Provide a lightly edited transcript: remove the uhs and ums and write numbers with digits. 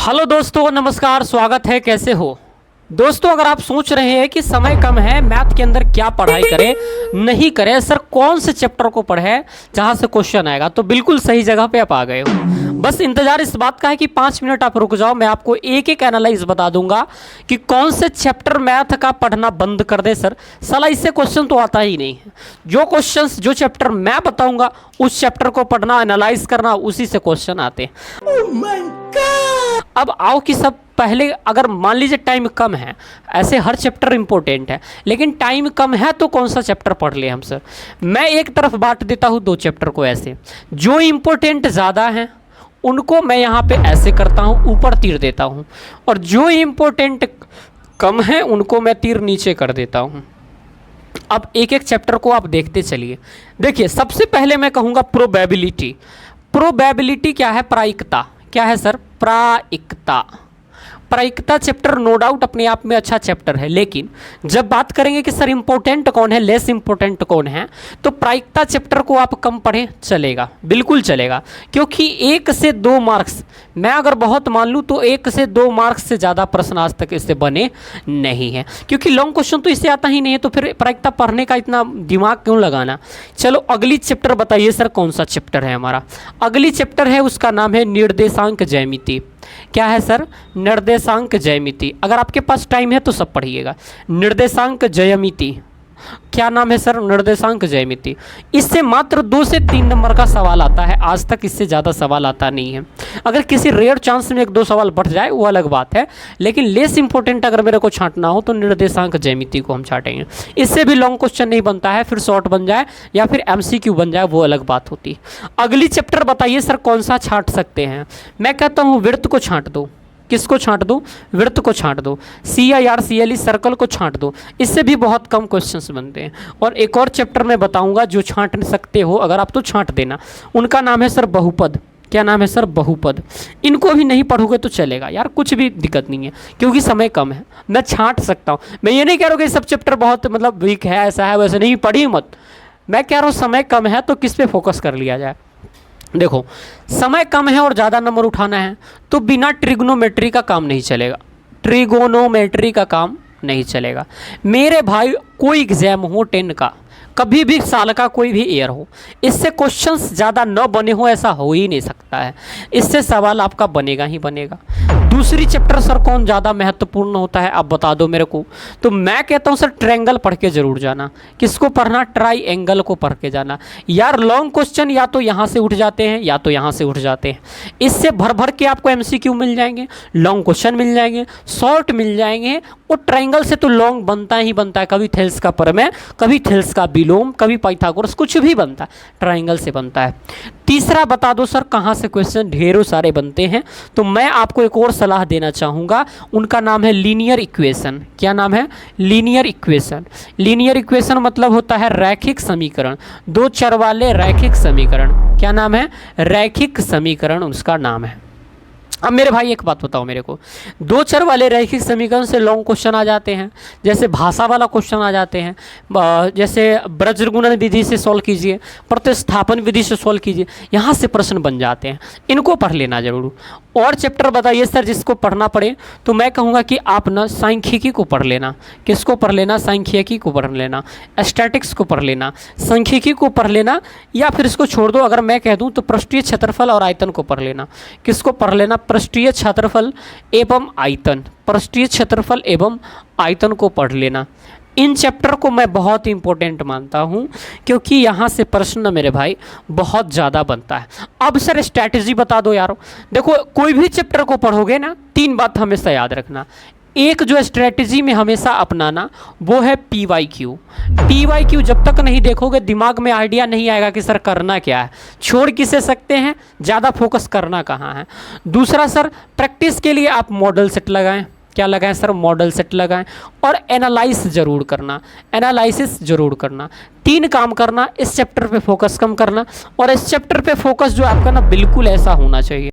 Hello दोस्तों, नमस्कार, स्वागत है। कैसे हो दोस्तों? अगर आप सोच रहे हैं कि समय कम है, मैथ के अंदर क्या पढ़ाई करें, नहीं करें, सर कौन से चैप्टर को पढ़े जहां से क्वेश्चन आएगा, तो बिल्कुल सही जगह पे आप आ गए हो। बस इंतजार इस बात का है कि 5 मिनट आप रुक जाओ, मैं आपको एक एक एनालाइज बता दूंगा कि कौन से चैप्टर मैथ का पढ़ना बंद कर दे। सर साला इससे क्वेश्चन तो आता ही नहीं है। जो क्वेश्चंस, जो चैप्टर मैं बताऊंगा उस चैप्टर को पढ़ना, एनालाइज करना, उसी से क्वेश्चन आते हैं। oh my God! अब आओ कि सब पहले, अगर मान लीजिए टाइम कम है, ऐसे हर चैप्टर इंपॉर्टेंट है, लेकिन टाइम कम है तो कौन सा चैप्टर पढ़ ले हम? सर मैं एक तरफ बांट देता हूँ 2 चैप्टर को ऐसे, जो इंपॉर्टेंट ज़्यादा हैं उनको मैं यहाँ पे ऐसे करता हूँ, ऊपर तीर देता हूँ, और जो इंपॉर्टेंट कम है उनको मैं तीर नीचे कर देता हूँ। अब एक एक चैप्टर को आप देखते चलिए। देखिए, सबसे पहले मैं कहूँगा प्रोबेबिलिटी। प्रोबेबिलिटी क्या है? प्रायिकता। क्या है सर? प्रायिकता। प्रायिकता चैप्टर नो डाउट अपने आप में अच्छा चैप्टर है, लेकिन जब बात करेंगे कि सर इंपॉर्टेंट कौन है, लेस इंपॉर्टेंट कौन है, तो प्रायिकता चैप्टर को आप कम पढ़ें चलेगा, बिल्कुल चलेगा, क्योंकि 1 से 2 मार्क्स, मैं अगर बहुत मान लूँ तो 1 से 2 मार्क्स से ज़्यादा प्रश्न आज तक इससे बने नहीं हैं, क्योंकि लॉन्ग क्वेश्चन तो इससे आता ही नहीं है, तो फिर प्रायिकता पढ़ने का इतना दिमाग क्यों लगाना। चलो अगली चैप्टर बताइए सर, कौन सा चैप्टर है हमारा? अगली चैप्टर है, उसका नाम है निर्देशांक ज्यामिति। क्या है सर? निर्देशांक ज्यामिति। अगर आपके पास टाइम है तो सब पढ़िएगा। निर्देशांक ज्यामिति, क्या नाम है सर? निर्देशांक ज्यामिति। इससे मात्र 2 से 3 नंबर का सवाल आता है, आज तक इससे ज़्यादा सवाल आता नहीं है। अगर किसी रेयर चांस में 1-2 सवाल बढ़ जाए वो अलग बात है, लेकिन लेस इंपॉर्टेंट अगर मेरे को छांटना हो तो निर्देशांक ज्यामिति को हम छांटेंगे। इससे भी लॉन्ग क्वेश्चन नहीं बनता है, फिर शॉर्ट बन जाए या फिर MCQ बन जाए, वो अलग बात होती है। अगली चैप्टर बताइए सर, कौन सा छांट सकते हैं? मैं कहता हूँ वृत्त को छांट दो। किसको छांट दो? वृत्त को छांट दो। CIRCLE सर्कल को छांट दो। इससे भी बहुत कम क्वेश्चंस बनते हैं। और एक और चैप्टर मैं बताऊंगा जो छांट सकते हो अगर आप, तो छांट देना। उनका नाम है सर बहुपद। क्या नाम है सर? बहुपद। इनको भी नहीं पढ़ोगे तो चलेगा यार, कुछ भी दिक्कत नहीं है, क्योंकि समय कम है, मैं छांट सकता हूँ। मैं ये नहीं कह रहा हूँ कि सब चैप्टर बहुत मतलब वीक है, ऐसा है वैसे नहीं, पढ़ी मत। मैं कह रहा हूँ समय कम है तो किस पे फोकस कर लिया जाए। देखो, समय कम है और ज़्यादा नंबर उठाना है तो बिना ट्रिग्नोमेट्री का काम नहीं चलेगा। ट्रिगोनोमेट्री का काम नहीं चलेगा मेरे भाई। कोई एग्जाम हो 10 का, कभी भी साल का कोई भी ईयर हो, इससे क्वेश्चंस ज़्यादा न बने हो ऐसा हो ही नहीं सकता है। इससे सवाल आपका बनेगा ही बनेगा। दूसरी चैप्टर सर कौन ज़्यादा महत्वपूर्ण होता है, आप बता दो मेरे को। तो मैं कहता हूँ सर ट्रायंगल पढ़ के ज़रूर जाना। किसको पढ़ना? ट्रायंगल को पढ़ के जाना। यार लॉन्ग क्वेश्चन या तो यहाँ से उठ जाते हैं या तो यहाँ से उठ जाते हैं। इससे भर भर के आपको MCQ मिल जाएंगे, लॉन्ग क्वेश्चन मिल जाएंगे, शॉर्ट मिल जाएंगे। और ट्रायंगल से तो लॉन्ग बनता ही बनता है, कभी थेल्स का प्रमेय, कभी थेल्स का विलोम, कभी पाइथागोरस, कुछ भी बनता है ट्रायंगल से बनता है। तीसरा बता दो सर कहाँ से क्वेश्चन ढेरों सारे बनते हैं, तो मैं आपको एक और सलाह देना चाहूँगा। उनका नाम है लीनियर इक्वेशन। क्या नाम है? Linear equation. लीनियर इक्वेशन मतलब होता है रैखिक समीकरण, 2 चर वाले रैखिक समीकरण। क्या नाम है? रैखिक समीकरण उसका नाम है। अब मेरे भाई एक बात बताओ मेरे को, 2 चर वाले रैखिक समीकरण से लॉन्ग क्वेश्चन आ जाते हैं, जैसे भाषा वाला क्वेश्चन आ जाते हैं, जैसे ब्रजगुणन विधि से सॉल्व कीजिए, प्रतिस्थापन विधि से सॉल्व कीजिए, यहाँ से प्रश्न बन जाते हैं। इनको पढ़ लेना जरूर। और चैप्टर बताइए सर जिसको पढ़ना पड़े, तो मैं कहूँगा कि आप ना सांख्यिकी को पढ़ लेना। किसको पढ़ लेना? सांख्यिकी को पढ़ लेना, स्टैटिक्स को पढ़ लेना, सांख्यिकी को पढ़ लेना, या फिर इसको छोड़ दो, अगर मैं कह दूँ तो पृष्ठीय क्षेत्रफल और आयतन को पढ़ लेना। किसको पढ़ लेना? पृष्ठीय क्षेत्रफल एवं आयतन। पृष्ठीय क्षेत्रफल एवं आयतन को पढ़ लेना। इन चैप्टर को मैं बहुत इंपॉर्टेंट मानता हूं, क्योंकि यहाँ से प्रश्न मेरे भाई बहुत ज़्यादा बनता है। अब सर स्ट्रैटेजी बता दो यारो। देखो, कोई भी चैप्टर को पढ़ोगे ना, 3 बात हमेशा याद रखना। एक जो स्ट्रैटेजी में हमेशा अपनाना वो है PYQ। PYQ जब तक नहीं देखोगे दिमाग में आइडिया नहीं आएगा कि सर करना क्या है, छोड़ किसे सकते हैं, ज़्यादा फोकस करना कहाँ है। दूसरा सर, प्रैक्टिस के लिए आप मॉडल सेट लगाएं। क्या लगाएं सर? मॉडल सेट लगाएं। और एनालाइज जरूर करना, एनालिसिस जरूर करना। 3 काम करना, इस चैप्टर पे फोकस कम करना, और इस चैप्टर पे फोकस जो आपका ना बिल्कुल ऐसा होना चाहिए।